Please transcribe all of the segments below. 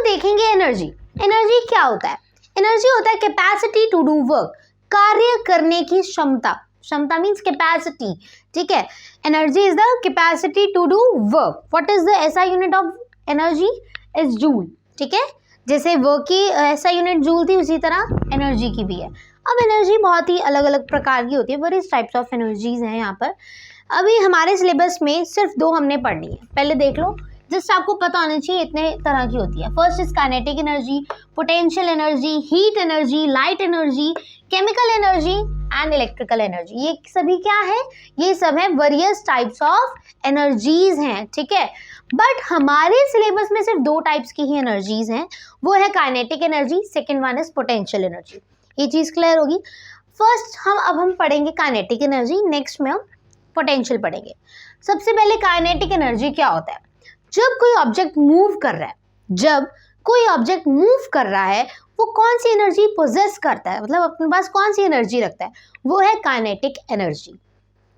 देखेंगे energy. Energy क्या होता है? एनर्जी होता है कैपेसिटी टू डू वर्क, कार्य करने की क्षमता। क्षमता मीन्स कैपेसिटी, ठीक है। Energy is the capacity to do work. What is the SI unit of energy? Is joule, ठीक है। जैसे वर्क की एसआई यूनिट जूल थी, उसी तरह एनर्जी की भी है। अब एनर्जी बहुत ही अलग अलग प्रकार की होती है, वेरियस टाइप्स ऑफ एनर्जीज हैं यहाँ पर। अभी हमारे सिलेबस में सिर्फ 2 हमने पढ़नी है, पहले देख लो, जस्ट आपको पता होना चाहिए इतने तरह की होती है। First is kinetic energy, potential energy, heat energy, light energy, chemical energy and electrical energy. ये सभी क्या है? ये सब है वेरियस टाइप्स ऑफ एनर्जीज हैं, ठीक है। बट हमारे सिलेबस में सिर्फ 2 टाइप्स की ही एनर्जीज हैं, वो है kinetic energy, second one is potential energy. ये चीज़ क्लियर होगी। फर्स्ट हम पढ़ेंगे काइनेटिक एनर्जी, नेक्स्ट में हम पोटेंशियल पढ़ेंगे। सबसे पहले काइनेटिक एनर्जी क्या होता है? जब कोई ऑब्जेक्ट मूव कर रहा है, जब कोई ऑब्जेक्ट मूव कर रहा है, वो कौन सी एनर्जी पोजेस करता है, मतलब अपने पास कौन सी एनर्जी रखता है? वो है काइनेटिक एनर्जी।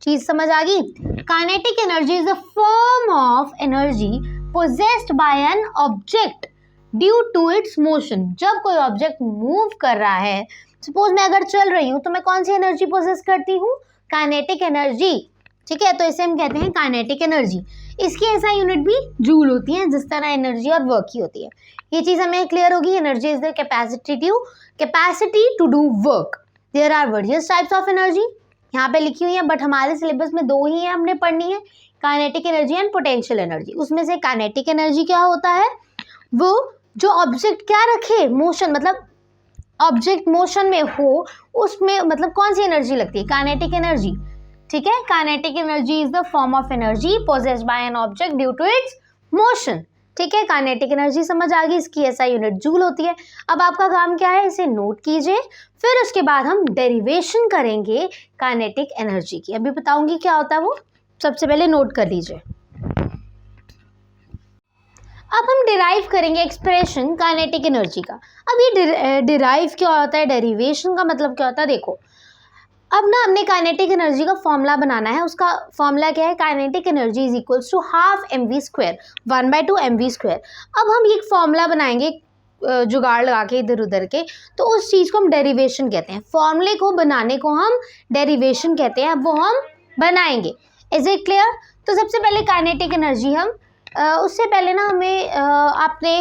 चीज समझ आ गई? Kinetic energy is the form of energy possessed by an object due to its motion. जब कोई ऑब्जेक्ट मूव कर रहा है, सपोज मैं अगर चल रही हूँ, तो मैं कौन सी एनर्जी पोजेस करती हूँ? काइनेटिक एनर्जी, ठीक है। तो इसे हम कहते हैं काइनेटिक एनर्जी। इसकी ऐसा यूनिट भी जूल होती है, जिस तरह एनर्जी और वर्क की होती है। ये चीज़ हमें क्लियर होगी। Energy is the capacity to do work. There are various types of energy, यहाँ पे लिखी हुई है, बट हमारे सिलेबस में 2 ही है, हमने पढ़नी है, kinetic energy and potential energy. उसमें से काइनेटिक एनर्जी क्या होता है? वो जो ऑब्जेक्ट क्या रखे, मोशन, मतलब ऑब्जेक्ट मोशन में हो, उसमें मतलब कौन सी एनर्जी लगती है? काइनेटिक एनर्जी, ठीक है। Kinetic energy is the form of energy possessed by an object due to its motion, ठीक है। काइनेटिक एनर्जी समझ आ गई, इसकी एसआई यूनिट जूल होती है। अब आपका काम क्या है? इसे नोट कीजिए, फिर उसके बाद हम डेरिवेशन करेंगे काइनेटिक एनर्जी की। अभी बताऊंगी क्या होता है वो, सबसे पहले नोट कर लीजिए। अब हम डिराइव करेंगे एक्सप्रेशन काइनेटिक एनर्जी का। अब ये डिराइव क्या होता है, डेरिवेशन का मतलब क्या होता है? देखो, अब ना हमने काइनेटिक एनर्जी का फॉर्मूला बनाना है। उसका फॉर्मूला क्या है? Kinetic energy is equals to half mv², 1/2 mv²। अब हम ये फॉर्मूला बनाएंगे जुगाड़ लगा के इधर उधर के, तो उस चीज़ को हम डेरिवेशन कहते हैं। फॉर्मूले को बनाने को हम डेरिवेशन कहते हैं। अब वो हम बनाएंगे। Is it clear? तो सबसे पहले काइनेटिक एनर्जी हम उससे पहले ना हमें आपने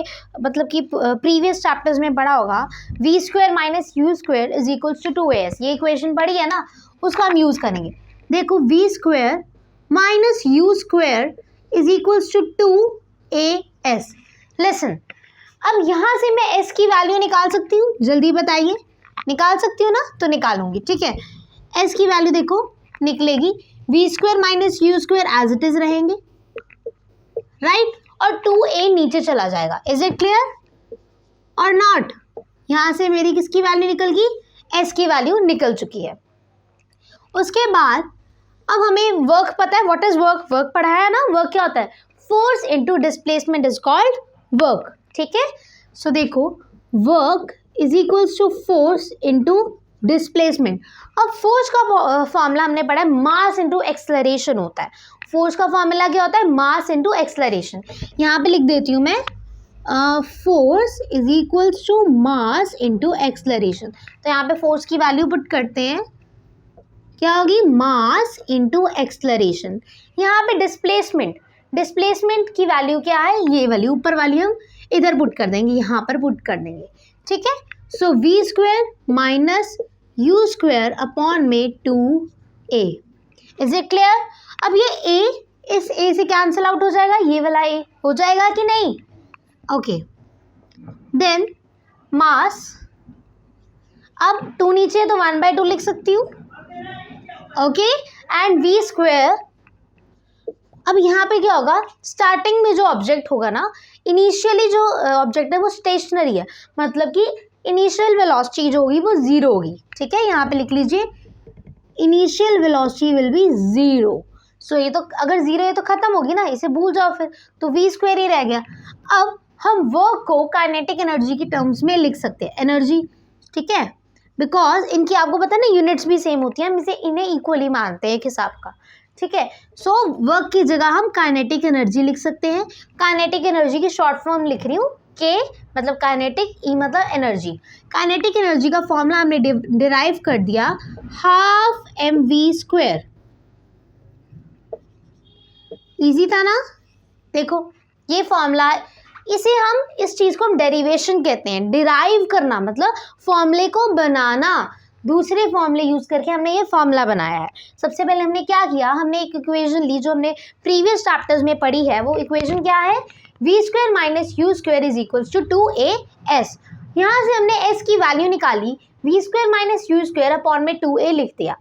मतलब कि प्रीवियस चैप्टर्स में पढ़ा होगा, v² - u² is equals to 2as। ये इक्वेशन पढ़ी है ना, उसका हम यूज़ करेंगे। देखो, v² - u² is equals to 2as। Listen, अब यहाँ से मैं s की वैल्यू निकाल सकती हूँ? जल्दी बताइए, निकाल सकती हूँ ना? तो निकालूंगी, ठीक है। s की वैल्यू देखो निकलेगी, v² - u² as it is रहेंगे, राइट, और 2a नीचे चला जाएगा। इज इट क्लियर और नॉट? यहाँ से मेरी किसकी वैल्यू निकल गई? s की वैल्यू निकल चुकी है। उसके बाद अब हमें वर्क पता है। What is work? वर्क पढ़ाया है ना। वर्क क्या होता है? Force into displacement is called work, ठीक है। सो देखो, work is equals to force into displacement. अब फोर्स का फॉर्मूला हमने पढ़ा है, मास इनटू एक्सेलरेशन होता है। फोर्स का फॉर्मूला क्या होता है? Mass into acceleration. यहाँ पे लिख देती हूँ मैं, force is equals to mass into acceleration. तो यहाँ पे फोर्स की वैल्यू पुट करते हैं, क्या होगी? मास इनटू एक्सेलरेशन। यहाँ पे डिस्प्लेसमेंट की वैल्यू क्या है? ये वाली ऊपर वाली हम इधर पुट कर देंगे, यहाँ पर पुट कर देंगे, ठीक है। सो v² - u² अपॉन में 2a। Is it clear? अब ये a इस a से कैंसिल आउट हो जाएगा, ये वाला a हो जाएगा कि नहीं? ओके, देन मास, अब 2 नीचे तो 1/2 लिख सकती हूँ, ओके, एंड v²। अब यहाँ पे क्या होगा? स्टार्टिंग में जो ऑब्जेक्ट होगा ना, इनिशियली जो ऑब्जेक्ट है वो स्टेशनरी है, मतलब कि इनिशियल वेलोसिटी जो होगी वो 0 होगी, ठीक है। यहाँ पे लिख लीजिए, इनिशियल वेलोसिटी विल बी 0। सो ये तो अगर 0 है तो खत्म होगी ना, इसे भूल जाओ फिर, तो v² ही रह गया। अब हम वर्क को काइनेटिक एनर्जी की टर्म्स में लिख सकते हैं, एनर्जी, ठीक है, बिकॉज इनकी आपको पता है ना यूनिट्स भी सेम होती हैं, हम इसे इन्हें इक्वली मानते हैं एक हिसाब का, ठीक है। सो वर्क की जगह हम काइनेटिक एनर्जी लिख सकते हैं। काइनेटिक एनर्जी की शॉर्ट फॉर्म लिख रही हूँ के मतलब काइनेटिक, ई मतलब एनर्जी। काइनेटिक एनर्जी का फॉर्मूला हमने डिराइव कर दिया, हाफ mv²। इजी था ना? देखो ये फॉर्मूला, इसे हम, इस चीज़ को हम डेरिवेशन कहते हैं। डिराइव करना मतलब फॉर्मूले को बनाना, दूसरे फॉर्मूले यूज करके हमने ये फॉर्मूला बनाया है। सबसे पहले हमने क्या किया, हमने एक इक्वेशन ली जो हमने प्रीवियस चैप्टर्स में पढ़ी है। वो इक्वेशन क्या है, v² minus u² is equals to 2as। यहाँ से हमने s की वैल्यू निकाली, v² माइनस u² अपॉन में 2a लिख दिया।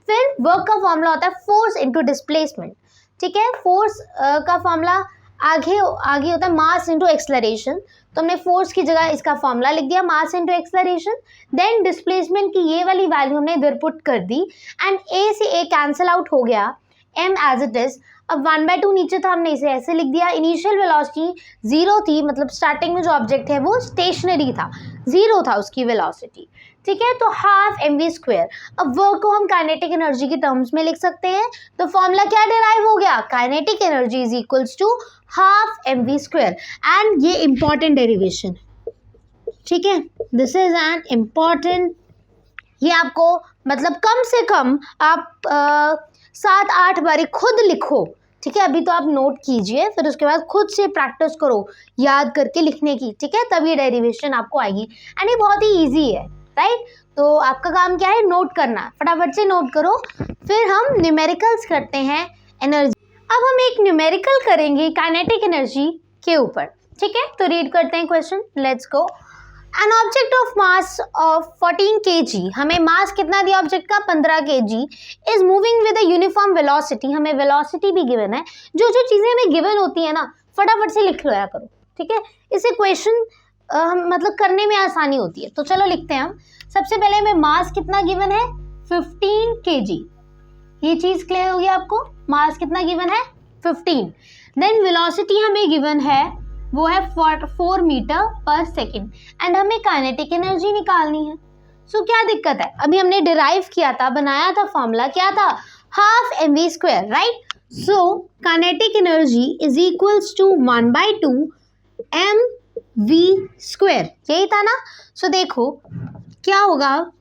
फिर वर्क का फॉर्मूला होता है फोर्स इंटू डिस्प्लेसमेंट, ठीक है। फोर्स का फॉर्मूला आगे होता है मास इंटू एक्सलरेशन, तो हमने फोर्स की जगह इसका फॉर्मूला लिख दिया, mass into acceleration. Then displacement की ये वाली वैल्यू हमने इधर पुट कर दी एंड ए से ए कैंसिल आउट हो गया, m एज इट इज। अब 1/2 नीचे था, हमने इसे ऐसे लिख दिया। इनिशियल वेलोसिटी 0 थी, मतलब स्टार्टिंग में जो ऑब्जेक्ट है वो स्टेशनरी था, 0 था उसकी वेलोसिटी, ठीक है। तो हाफ mv²। अब वर्क को हम काइनेटिक एनर्जी के टर्म्स में लिख सकते हैं, तो फॉर्मूला क्या डिराइव हो गया, kinetic energy is equals to half mv²। And ये इंपॉर्टेंट डेरिवेशन, ठीक है, दिस इज एन इम्पॉर्टेंट, ये आपको मतलब कम से कम आप 7-8 बारी खुद लिखो, ठीक है। अभी तो आप नोट कीजिए, फिर उसके बाद खुद से प्रैक्टिस करो याद करके लिखने की, ठीक है, तब ये डेरिवेशन आपको आएगी। एंड ये बहुत ही ईजी है, राइट। तो आपका काम क्या है, नोट करना, फटाफट से नोट करो। फिर हम न्यूमेरिकल्स करते हैं एनर्जी। अब हम एक न्यूमेरिकल करेंगे काइनेटिक एनर्जी के ऊपर, ठीक है। तो रीड करते हैं question, let's go. An object of mass of 14 kg, हमें मास कितना दिया ऑब्जेक्ट का, 15 kg, is moving with a uniform velocity, हमें वेलोसिटी भी गिवन है। जो जो चीज़ें हमें गिवन होती है ना, फटाफट से लिख लिया करो, ठीक है। इसे क्वेश्चन मतलब करने में आसानी होती है। तो चलो लिखते हैं हम। सबसे पहले हमें मास कितना गिवन है, 15 kg, ये चीज़ क्लियर होगी आपको। मास कितना गिवन है, 15। देन वेलोसिटी हमें गिवन है, वो है 4 मीटर पर सेकेंड, एंड हमें काइनेटिक एनर्जी निकालनी है। सो क्या दिक्कत है, अभी हमने डिराइव किया था, बनाया था फॉर्मूला, क्या था, half mv², right. So kinetic energy is equals to 1/2 mv², यही था ना। सो देखो क्या होगा,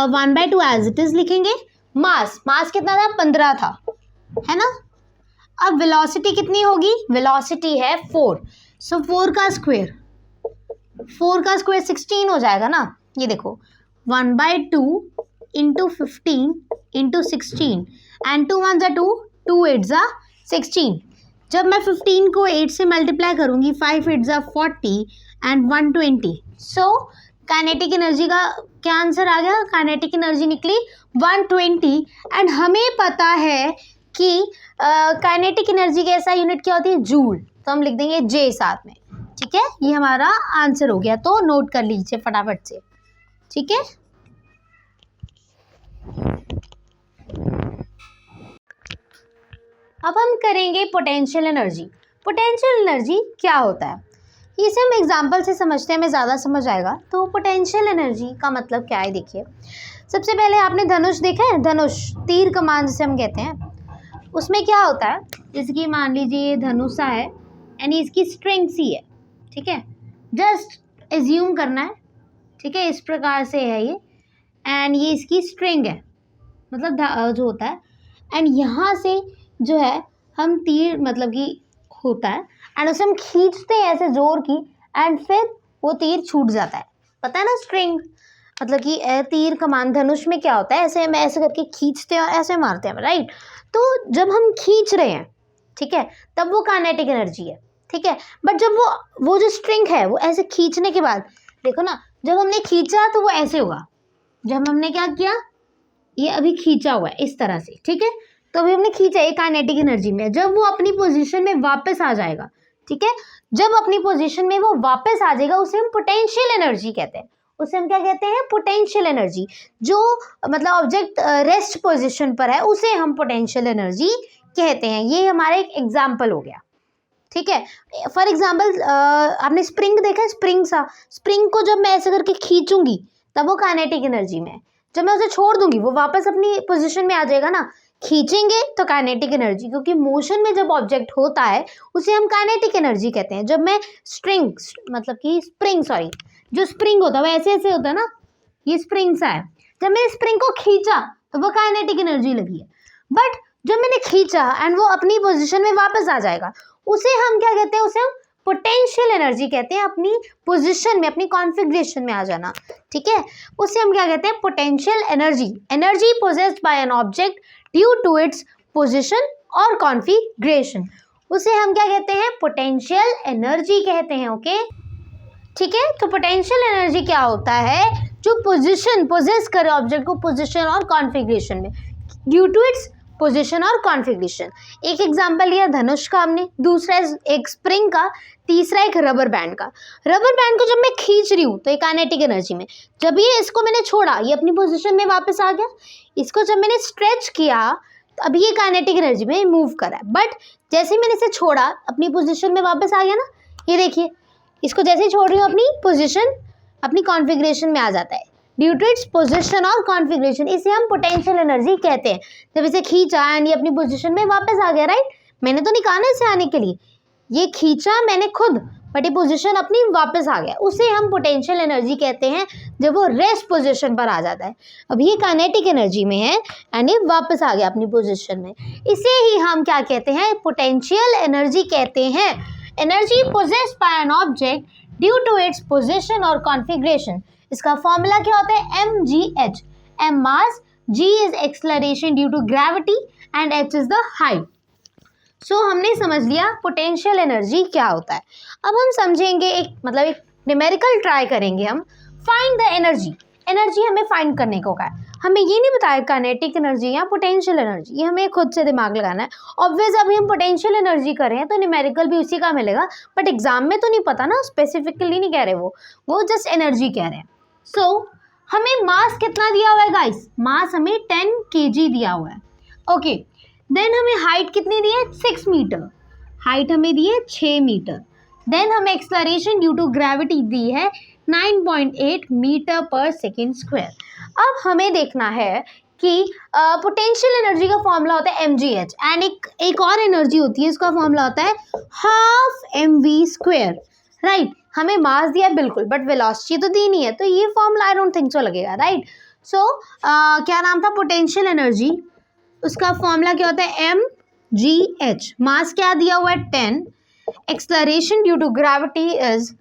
1/2 एज इट इज लिखेंगे। मास कितना था, 15 था, है ना। अब वेलोसिटी कितनी होगी, वेलोसिटी है 4, सो 4 का स्क्वायर 16 हो जाएगा ना। ये देखो 1/2 इंटू 15 इंटू 16 एंड 2 1 2, 2 8 16। जब मैं 15 को 8 से मल्टीप्लाई करूंगी, 5 8 40 एंड 120। सो काइनेटिक एनर्जी का क्या आंसर आ गया, काइनेटिक एनर्जी निकली 120। एंड हमें पता है कि काइनेटिक एनर्जी का ऐसा यूनिट क्या होती है, जूल, तो हम लिख देंगे जे साथ में, ठीक है। ये हमारा आंसर हो गया, तो नोट कर लीजिए फटाफट से, ठीक है। अब हम करेंगे पोटेंशियल एनर्जी। पोटेंशियल एनर्जी क्या होता है, इसे हम एग्जाम्पल से समझते हैं, हमें ज़्यादा समझ आएगा। तो पोटेंशियल एनर्जी का मतलब क्या है, देखिए। सबसे पहले आपने धनुष देखा है, धनुष, तीर कमान जिसे हम कहते हैं, उसमें क्या होता है, जैसे कि मान लीजिए ये धनुषा है एंड इसकी स्ट्रिंग सी है, ठीक है। जस्ट एज्यूम करना है, ठीक है, इस प्रकार से है ये, एंड ये इसकी स्ट्रिंग है, मतलब जो होता है, एंड यहाँ से जो है हम तीर मतलब कि होता है, एंड उसे हम खींचते हैं ऐसे जोर की, एंड फिर वो तीर छूट जाता है, पता है ना। स्ट्रिंग मतलब कि तीर कमान धनुष में क्या होता है, ऐसे हम ऐसे करके खींचते हैं और ऐसे मारते हैं, राइट। तो जब हम खींच रहे हैं, ठीक है, तब वो काइनेटिक एनर्जी है, ठीक है। बट जब वो जो स्ट्रिंग है वो ऐसे खींचने के बाद, देखो ना, जब हमने खींचा तो वो ऐसे होगा, जब हमने क्या किया, ये अभी खींचा हुआ है इस तरह से, ठीक है। तो अभी हमने खींचा, ये काइनेटिक एनर्जी में। जब वो अपनी पोजीशन में वापस आ जाएगा, ठीक है, जब अपनी पोजीशन में वो वापस आ जाएगा, उसे हम पोटेंशियल एनर्जी कहते हैं। उसे हम क्या कहते हैं, पोटेंशियल एनर्जी। जो मतलब ऑब्जेक्ट रेस्ट पोजीशन पर है, उसे हम पोटेंशियल एनर्जी कहते हैं। ये हमारा एक एग्जाम्पल हो गया, ठीक है। फॉर एग्जाम्पल आपने स्प्रिंग देखा है, स्प्रिंग को जब मैं ऐसे करके खींचूंगी तब वो काइनेटिक एनर्जी में है। जब मैं उसे छोड़ दूंगी वो वापस अपनी पोजीशन में आ जाएगा ना, खींचेंगे तो काइनेटिक एनर्जी, क्योंकि मोशन में जब ऑब्जेक्ट होता है उसे हम काइनेटिक एनर्जी कहते हैं। जब मैं स्प्रिंग जो स्प्रिंग होता है वो ऐसे ऐसे होता है ना, ये स्प्रिंग सा है, जब मैंने स्प्रिंग को खींचा तो वो काइनेटिक एनर्जी लगी है। बट जब मैंने खींचा एंड वो अपनी पोजीशन में वापस आ जाएगा, उसे हम क्या कहते हैं, उसे हम पोटेंशियल एनर्जी कहते हैं। अपनी पोजीशन में, अपनी कॉन्फ़िगरेशन में आ जाना, ठीक है, उसे हम क्या कहते हैं, potential energy. Energy possessed by an object due to its position और कॉन्फ़िगरेशन, उसे हम क्या कहते हैं, पोटेंशियल एनर्जी कहते हैं। ओके, ठीक है। तो पोटेंशियल एनर्जी क्या होता है, जो पोजीशन पोजेस करे ऑब्जेक्ट को पोजीशन और कॉन्फ़िगरेशन में, ड्यू टू इट्स पोजीशन और कॉन्फ़िगरेशन। एक एग्जांपल लिया धनुष का हमने, दूसरा एक स्प्रिंग का, तीसरा एक रबर बैंड का। रबर बैंड को जब मैं खींच रही हूँ तो ये काइनेटिक एनर्जी में, जब ये इसको मैंने छोड़ा ये अपनी पोजीशन में वापस आ गया। इसको जब मैंने स्ट्रेच किया तो अभी ये काइनेटिक एनर्जी में मूव करा है, बट जैसे ही मैंने इसे छोड़ा अपनी पोजीशन में वापस आ गया ना, ये देखिए, इसको जैसे ही छोड़ रही हूँ अपनी पोजीशन, अपनी कॉन्फ़िगरेशन में आ जाता है, ड्यू टू इट्स पोजीशन और कॉन्फ़िगरेशन। इसे हम पोटेंशियल एनर्जी कहते हैं। जब इसे खींचा एंड ये अपनी पोजीशन में वापस आ गया, राइट, मैंने तो निकाला इसे आने के लिए, ये खींचा मैंने खुद, बट ये पोजीशन अपनी वापस आ गया, उसे हम पोटेंशियल एनर्जी कहते हैं। जब वो रेस्ट पोजीशन पर आ जाता है, अभी ये काइनेटिक एनर्जी में है एंड ये वापस आ गया अपनी पोजीशन में, इसे ही हम क्या कहते हैं, पोटेंशियल एनर्जी कहते हैं। Energy possessed by an object due to its position और कॉन्फ़िगरेशन, इसका फॉर्मूला क्या होता है, mgh। m mass, g is acceleration due to gravity and h is the height. So हमने समझ लिया पोटेंशियल एनर्जी क्या होता है। अब हम समझेंगे एक न्यूमेरिकल ट्राई करेंगे हम, फाइंड द एनर्जी। एनर्जी हमें फाइंड करने को कहा है, हमें ये नहीं बताया काइनेटिक एनर्जी या पोटेंशियल एनर्जी, ये हमें खुद से दिमाग लगाना है। ऑब्वियस अभी हम पोटेंशियल एनर्जी कर रहे हैं तो न्यूमेरिकल भी उसी का मिलेगा, बट एग्जाम में तो नहीं पता ना, स्पेसिफिकली नहीं कह रहे, वो जस्ट एनर्जी कह रहे हैं। सो हमें मास कितना दिया हुआ है गाइस, मास हमें 10 kg दिया हुआ है। ओके, देन हमें हाइट कितनी दी है, 6 मीटर, हाइट हमें दी है 6 मीटर। देन हमें एक्सेलरेशन ड्यू टू ग्रेविटी दी है 9.8 मीटर पर सेकेंड स्क्वायर। अब हमें देखना है कि पोटेंशियल एनर्जी का फॉर्मूला होता है mgh, एंड एक और एनर्जी होती है, इसका फॉर्मूला होता है हाफ mv², राइट। हमें मास दिया है बिल्कुल, बट वेलोसिटी तो दी नहीं है, तो ये formula I don't think so लगेगा, राइट। सो क्या नाम था पोटेंशियल एनर्जी, उसका फॉर्मूला क्या होता है, mgh। मास क्या दिया हुआ है 10, acceleration due to gravity is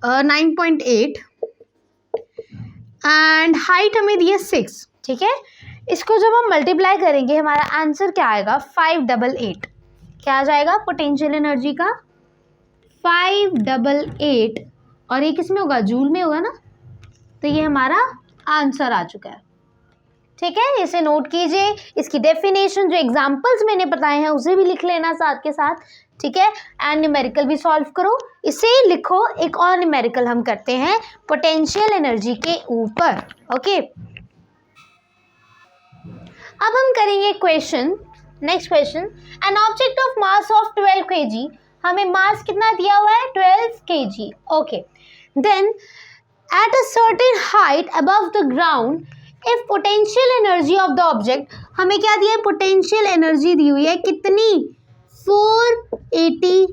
9.8 and height हमें दी है 6, ठीक है। इसको जब हम मल्टीप्लाई करेंगे हमारा आंसर क्या आएगा, 588। क्या आ जाएगा पोटेंशियल एनर्जी का, 588, और ये किस में होगा, जूल में होगा ना, तो ये हमारा आंसर आ चुका है, ठीक है। इसे नोट कीजिए, इसकी डेफिनेशन जो एग्जांपल्स मैंने बताए हैं उसे भी लिख लेना साथ के साथ, ठीक है, एंड न्यूमेरिकल भी सॉल्व करो, इसे लिखो। एक और न्यूमेरिकल हम करते हैं पोटेंशियल एनर्जी के ऊपर। ओके, अब हम करेंगे question, next question, an object of mass of 12 kg, हमें मास कितना दिया हुआ है, 12 kg। Okay, then at a certain height above the ground, if potential energy of the object, हमें क्या दिया है, पोटेंशियल एनर्जी दी हुई है कितनी, 480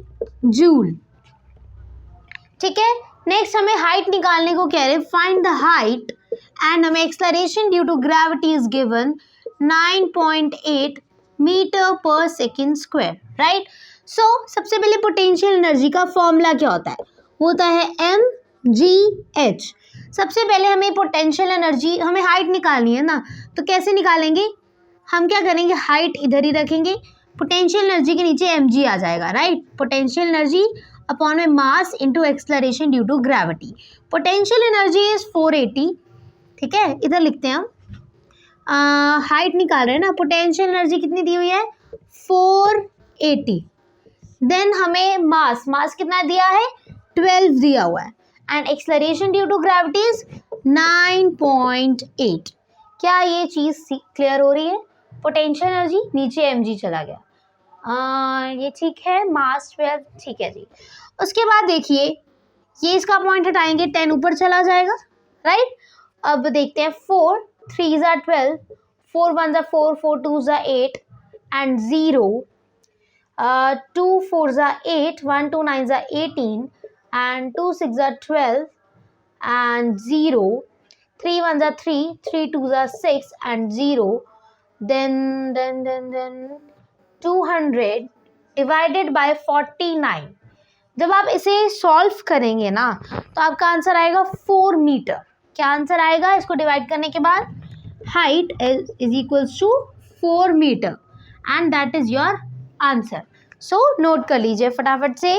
जूल, ठीक है। नेक्स्ट हमें हाइट निकालने को कह रहे हैं, फाइंड द हाइट, एंड हमें acceleration due to gravity is given 9.8 metre पर सेकेंड स्क्वायर, राइट। सो सबसे पहले पोटेंशियल एनर्जी का फॉर्मूला क्या होता है, होता है mgh। सबसे पहले हमें पोटेंशियल एनर्जी, हमें हाइट निकालनी है ना, तो कैसे निकालेंगे, हम क्या करेंगे, हाइट इधर ही रखेंगे, पोटेंशियल एनर्जी के नीचे mg आ जाएगा, राइट। पोटेंशियल एनर्जी अपॉन में mass into acceleration due to gravity. Potential energy is 480, ठीक है, इधर लिखते हैं हम, हाइट निकाल रहे हैं ना, पोटेंशियल एनर्जी कितनी दी हुई है, 480। देन हमें मास कितना दिया है, 12 दिया हुआ है, and acceleration due to gravity is 9.8। क्या ये चीज़ क्लियर हो रही है, पोटेंशियल एनर्जी नीचे mg चला गया, ये ठीक है, मास 12, ठीक है जी। उसके बाद देखिए, ये इसका पॉइंट हटाएंगे, 10 ऊपर चला जाएगा, राइट। अब देखते हैं 4 3 are 12, 4 1 4, 4 2 8 and 0, 2 4 8, 1 2 9 18 and 2 6 12 and 0, 3 1 3, 3 2 6 and 0, then 200 divided by 49। जब आप इसे सॉल्व करेंगे ना तो आपका आंसर आएगा 4 मीटर। क्या आंसर आएगा इसको डिवाइड करने के बाद? Height is equals to 4 metre and that is your answer. So note कर लीजिए फटाफट से।